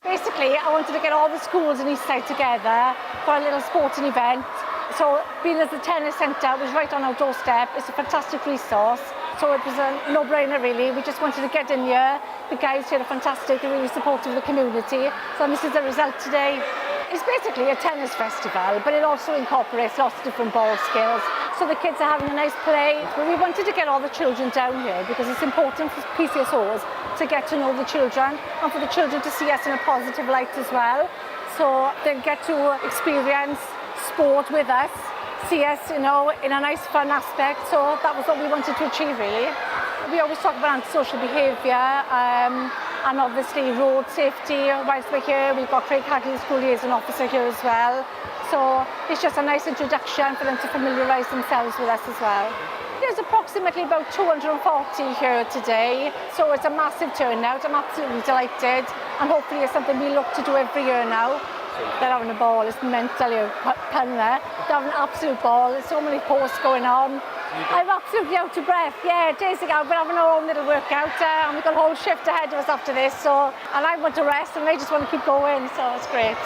Basically, I wanted to get all the schools in Eastside together for a little sporting event. So being as the tennis centre was right on our doorstep, it's a fantastic resource. So it was a no-brainer really. We just wanted to get in here. The guys here are fantastic, they're really supportive of the community. So this is the result today. It's basically a tennis festival, but it also incorporates lots of different ball skills. So the kids are having a nice play. But we wanted to get all the children down here because it's important for PCSOs to get to know the children and for the children to see us in a positive light as well. So they get to experience sport with us, see us, in a nice fun aspect. So that was what we wanted to achieve really. We always talk about antisocial behaviour and obviously road safety. Whilst we're here, we've got Craig Hadley, the school liaison officer here as well. So it's just a nice introduction for them to familiarise themselves with us as well. There's approximately about 240 here today, so it's a massive turnout. I'm absolutely delighted, and hopefully it's something we look to do every year now. They're having a ball, it's mental, pun there. They're having an absolute ball, there's so many posts going on. I'm absolutely out of breath. Yeah, days ago, we're having our own little workout, and we've got a whole shift ahead of us after this, and I want to rest, and they just want to keep going, so it's great.